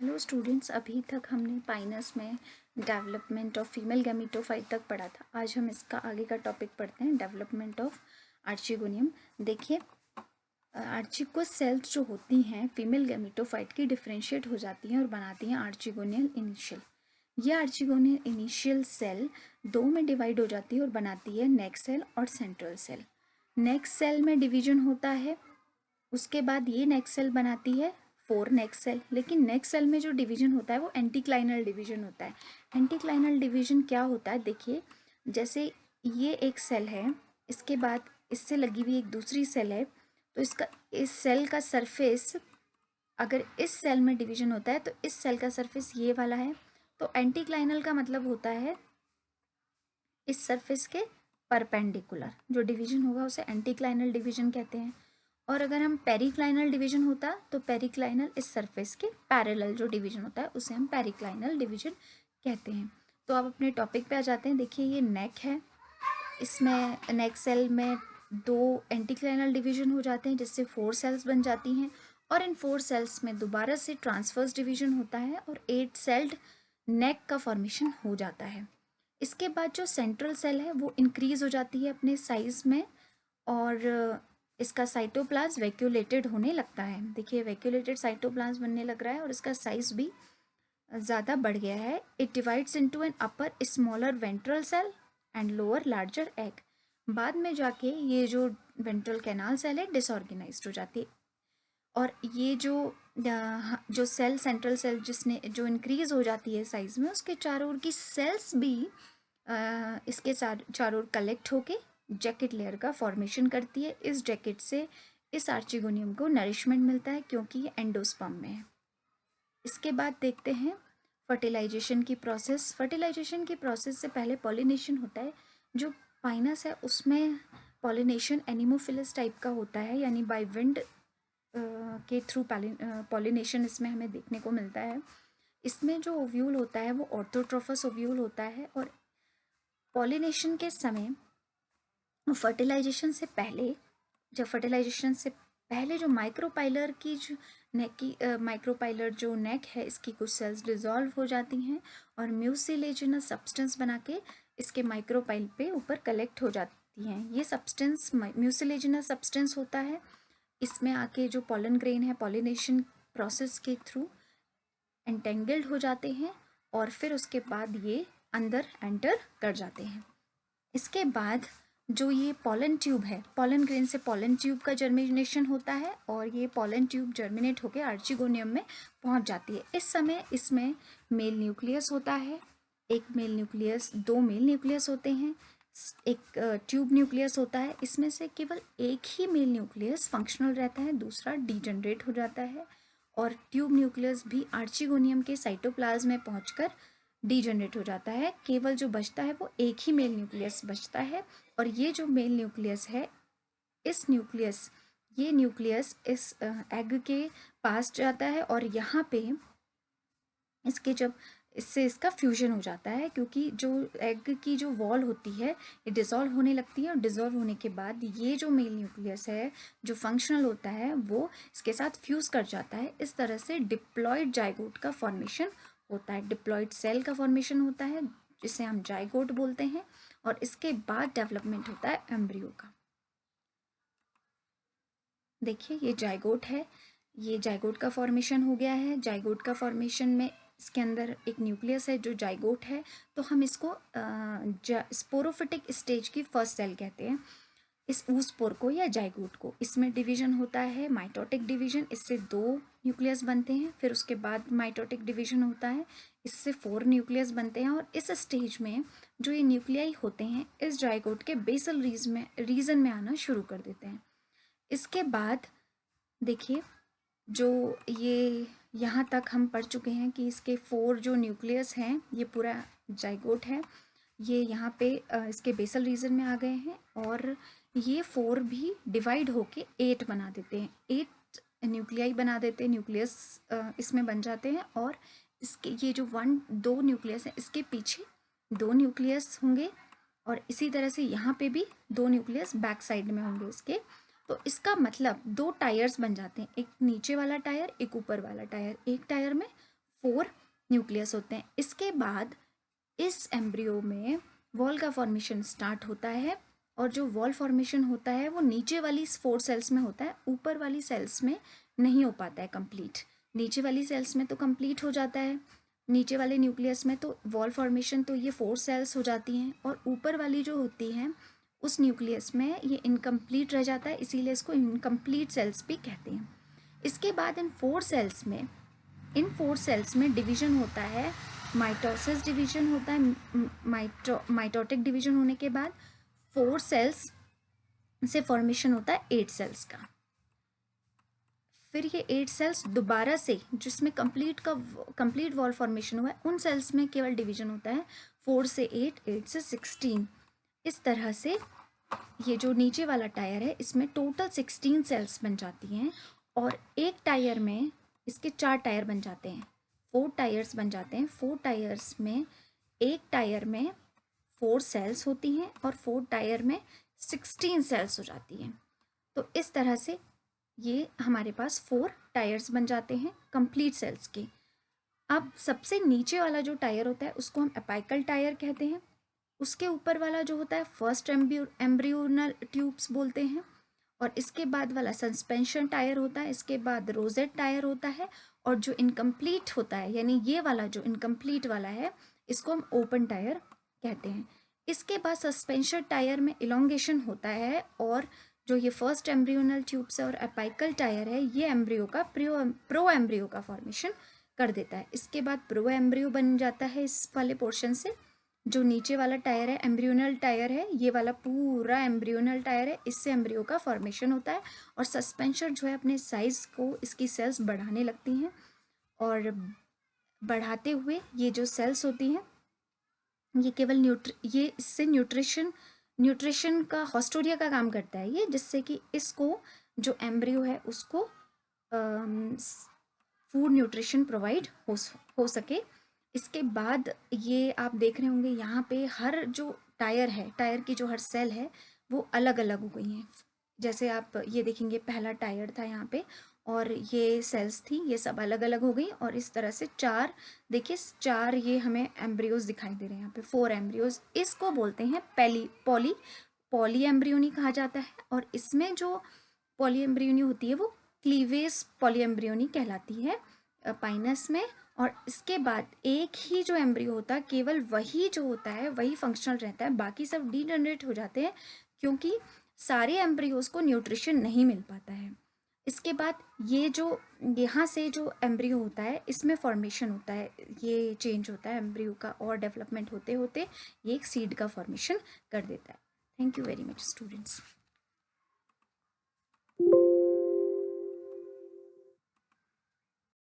Hello students, अभी तक हमने पाइनस में डेवलपमेंट ऑफ फीमेल गैमीटोफाइट तक पढ़ा था। आज हम इसका आगे का टॉपिक पढ़ते हैं, डेवलपमेंट ऑफ आर्चिगोनियम। देखिए, आर्चिको सेल्स जो होती हैं फीमेल गैमीटोफाइट की डिफ्रेंशिएट हो जाती हैं और बनाती हैं आर्चिगोनियल इनिशियल। ये आर्चिगोनियल इनिशियल सेल दो में डिवाइड हो जाती है और बनाती है नेक सेल और सेंट्रल सेल। नेक सेल में डिवीजन होता है, उसके बाद ये नेक सेल बनाती है 4 नेक सेल। लेकिन नेक सेल में जो डिवीजन होता है वो एंटीक्लाइनल डिवीजन होता है। एंटीक्लाइनल डिवीजन क्या होता है, देखिए, जैसे ये एक सेल है, इसके बाद इससे लगी हुई एक दूसरी सेल है, तो इसका इस सेल का सरफेस, अगर इस सेल में डिवीजन होता है तो इस सेल का सरफेस ये वाला है। तो एंटीक्लाइनल का मतलब होता है इस सरफेस के परपेंडिकुलर जो डिवीजन होगा उसे एंटीक्लाइनल डिवीजन कहते हैं। और अगर हम पेरिक्लाइनल डिवीजन होता तो पेरिक्लाइनल इस सरफेस के पैरेलल जो डिवीजन होता है उसे हम पेरिक्लाइनल डिवीजन कहते हैं। तो अब अपने टॉपिक पे आ जाते हैं। देखिए, ये नेक है, इसमें नेक सेल में 2 एंटीक्लाइनल डिवीजन हो जाते हैं जिससे 4 सेल्स बन जाती हैं, और इन 4 सेल्स में दोबारा से ट्रांसवर्स डिवीजन होता है और 8 सेल्ड नेक का फॉर्मेशन हो जाता है। इसके बाद जो सेंट्रल सेल है वो इंक्रीज हो जाती है अपने साइज में, और इसका साइटोप्लाज्म वैक्यूलेटेड होने लगता है। देखिए, वैक्यूलेटेड साइटोप्लाज्म बनने लग रहा है और इसका साइज भी ज़्यादा बढ़ गया है। It divides into an upper smaller ventral cell and lower larger egg. बाद में जाके ये जो वेंट्रल कैनाल सेल है डिसऑर्गेनाइज्ड हो जाती है, और ये जो सेल सेंट्रल सेल जिसने जो इंक्रीज हो जाती है साइज में, उसके चारों ओर की सेल्स भी इसके चारों ओर कलेक्ट होके जैकेट लेयर का फॉर्मेशन करती है। इस जैकेट से इस आर्चिगोनियम को नरिशमेंट मिलता है क्योंकि ये एंडोस्पर्म में है। इसके बाद देखते हैं फर्टिलाइजेशन की प्रोसेस। फर्टिलाइजेशन की प्रोसेस से पहले पॉलिनेशन होता है। जो पाइनस है उसमें पॉलिनेशन एनिमोफिलस टाइप का होता है, यानी बाय विंड के थ्रू पॉलिनेशन इसमें हमें देखने को मिलता है। इसमें जो ओव्यूल होता है वो ऑर्थोट्रोफस ओव्यूल होता है, और पॉलिनेशन के समय फर्टिलाइजेशन से पहले जो माइक्रोपाइलर की जो नेक की माइक्रोपाइलर जो नेक है, इसकी कुछ सेल्स डिसॉल्व हो जाती हैं और म्यूसिलेजिनस सब्सटेंस बना के इसके माइक्रोपाइल पे ऊपर कलेक्ट हो जाती हैं। ये सब्सटेंस म्यूसिलेजिनस सब्सटेंस होता है। इसमें आके जो पॉलन ग्रेन है पॉलिनेशन प्रोसेस के थ्रू एंटेंगल्ड हो जाते हैं और फिर उसके बाद ये अंदर एंटर कर जाते हैं। इसके बाद जो ये पॉलन ट्यूब है, पॉलन ग्रेन से पॉलन ट्यूब का जर्मिनेशन होता है और ये पॉलन ट्यूब जर्मिनेट होकर आर्चिगोनियम में पहुंच जाती है। इस समय इसमें मेल न्यूक्लियस होता है, एक मेल न्यूक्लियस, 2 मेल न्यूक्लियस होते हैं, एक ट्यूब न्यूक्लियस होता है। इसमें से केवल एक ही मेल न्यूक्लियस फंक्शनल रहता है, दूसरा डीजनरेट हो जाता है, और ट्यूब न्यूक्लियस भी आर्चिगोनियम के साइटोप्लाज्म में पहुंचकर डीजनरेट हो जाता है। केवल जो बचता है वो एक ही मेल न्यूक्लियस बचता है, और ये जो मेल न्यूक्लियस है, ये न्यूक्लियस इस एग के पास जाता है, और यहाँ पे इससे इसका फ्यूजन हो जाता है, क्योंकि जो एग की जो वॉल होती है ये डिसॉल्व होने लगती है, और डिसॉल्व होने के बाद ये जो मेल न्यूक्लियस है जो फंक्शनल होता है वो इसके साथ फ्यूज कर जाता है। इस तरह से डिप्लॉयड जाइगोट का फॉर्मेशन होता है, डिप्लॉयड सेल का फॉर्मेशन होता है जिसे हम जाइगोट बोलते हैं, और इसके बाद डेवलपमेंट होता है एम्ब्रियो का। देखिए, ये जाइगोट है, ये जाइगोट का फॉर्मेशन हो गया है। जाइगोट का फॉर्मेशन में इसके अंदर एक न्यूक्लियस है जो जाइगोट है, तो हम इसको स्पोरोफिटिक स्टेज की फर्स्ट सेल कहते हैं, इस ऊस्पोर को या जाइगोट को। इसमें डिवीजन होता है माइटोटिक डिवीजन, इससे 2 न्यूक्लियस बनते हैं। फिर उसके बाद माइटोटिक डिवीजन होता है, इससे 4 न्यूक्लियस बनते हैं, और इस स्टेज में जो ये न्यूक्लियाई होते हैं इस जाइगोट के बेसल रीजन में आना शुरू कर देते हैं। इसके बाद देखिए, जो ये यहाँ तक हम पढ़ चुके हैं कि इसके 4 जो न्यूक्लियस हैं, ये पूरा जाइगोट है, ये यहाँ पे इसके बेसल रीजन में आ गए हैं, और ये 4 भी डिवाइड होके 8 बना देते हैं, 8 न्यूक्लियाई बना देते हैं, न्यूक्लियस इसमें बन जाते हैं। और इसके ये जो 2 न्यूक्लियस हैं इसके पीछे 2 न्यूक्लियस होंगे, और इसी तरह से यहाँ पे भी 2 न्यूक्लियस बैक साइड में होंगे इसके। तो इसका मतलब 2 टायर्स बन जाते हैं, एक नीचे वाला टायर, एक ऊपर वाला टायर। एक टायर में 4 न्यूक्लियस होते हैं। इसके बाद इस एम्ब्रियो में वॉल का फॉर्मेशन स्टार्ट होता है, और जो वॉल फॉर्मेशन होता है वो नीचे वाली 4 सेल्स में होता है, ऊपर वाली सेल्स में नहीं हो पाता है कंप्लीट। नीचे वाली सेल्स में तो कंप्लीट हो जाता है, नीचे वाले न्यूक्लियस में तो वॉल फॉर्मेशन तो ये 4 सेल्स हो जाती हैं, और ऊपर वाली जो होती हैं उस न्यूक्लियस में ये इनकम्प्लीट रह जाता है, इसीलिए इसको इनकम्प्लीट सेल्स भी कहते हैं। इसके बाद इन 4 सेल्स में डिवीजन होता है, माइटोसिस डिवीजन होता है। माइटोटिक डिवीजन होने के बाद 4 सेल्स से फॉर्मेशन होता है 8 सेल्स का। फिर ये 8 सेल्स दोबारा से जिसमें कंप्लीट वॉल फॉर्मेशन हुआ है उन सेल्स में केवल डिवीजन होता है 4 से 8, 8 से 16। इस तरह से ये जो नीचे वाला टायर है इसमें टोटल 16 सेल्स बन जाती हैं, और एक टायर में इसके 4 टायर बन जाते हैं, 4 टायर्स बन जाते हैं। 4 टायर्स में एक टायर में 4 सेल्स होती हैं और 4 टायर में 16 सेल्स हो जाती हैं। तो इस तरह से ये हमारे पास 4 टायर्स बन जाते हैं कंप्लीट सेल्स के। अब सबसे नीचे वाला जो टायर होता है उसको हम एपाइकल टायर कहते हैं, उसके ऊपर वाला जो होता है फर्स्ट एम्ब्रियोनल ट्यूब्स बोलते हैं, और इसके बाद वाला सस्पेंशन टायर होता है, इसके बाद रोजेट टायर होता है, और जो इनकम्प्लीट होता है यानी ये वाला जो इनकम्प्लीट वाला है इसको हम ओपन टायर कहते हैं। इसके बाद सस्पेंशन टायर में इलोंगेशन होता है, और जो ये फर्स्ट एम्ब्रियोनल ट्यूब्स है और एपाइकल टायर है ये एम्ब्रियो का प्रो एम्ब्रियो का फॉर्मेशन कर देता है। इसके बाद प्रो एम्ब्रियो बन जाता है इस वाले पोर्शन से। जो नीचे वाला टायर है एम्ब्रियोनल टायर है, ये वाला पूरा एम्ब्रियोनल टायर है, इससे एम्ब्रियो का फॉर्मेशन होता है, और सस्पेंशन जो है अपने साइज को इसकी सेल्स बढ़ाने लगती हैं, और बढ़ाते हुए ये जो सेल्स होती हैं ये केवल ये इससे न्यूट्रिशन का हॉस्टोरिया का काम करता है ये, जिससे कि इसको जो एम्ब्रियो है उसको फूड न्यूट्रिशन प्रोवाइड हो सके। इसके बाद ये आप देख रहे होंगे यहाँ पे हर जो टायर है, टायर की जो हर सेल है वो अलग अलग हो गई हैं। जैसे आप ये देखेंगे पहला टायर था यहाँ पे और ये सेल्स थी, ये सब अलग अलग हो गई, और इस तरह से 4 देखिए 4 ये हमें एम्ब्रियोज दिखाई दे रहे हैं यहाँ पे, 4 एम्ब्रियोज। इसको बोलते हैं पॉली एम्ब्रियोनी कहा जाता है, और इसमें जो पॉली एम्ब्रियोनी होती है वो क्लीवेज पॉली एम्ब्रियोनी कहलाती है पाइनस में। और इसके बाद एक ही जो एम्ब्रियो होता है केवल वही जो होता है वही फंक्शनल रहता है, बाकी सब डीजेनरेट हो जाते हैं क्योंकि सारे एम्ब्रियोज को न्यूट्रिशन नहीं मिल पाता है। इसके बाद ये जो यहाँ से जो एम्ब्रियो होता है इसमें फॉर्मेशन होता है, ये चेंज होता है एम्ब्रियो का, और डेवलपमेंट होते होते ये एक सीड का फॉर्मेशन कर देता है। Thank you very much students.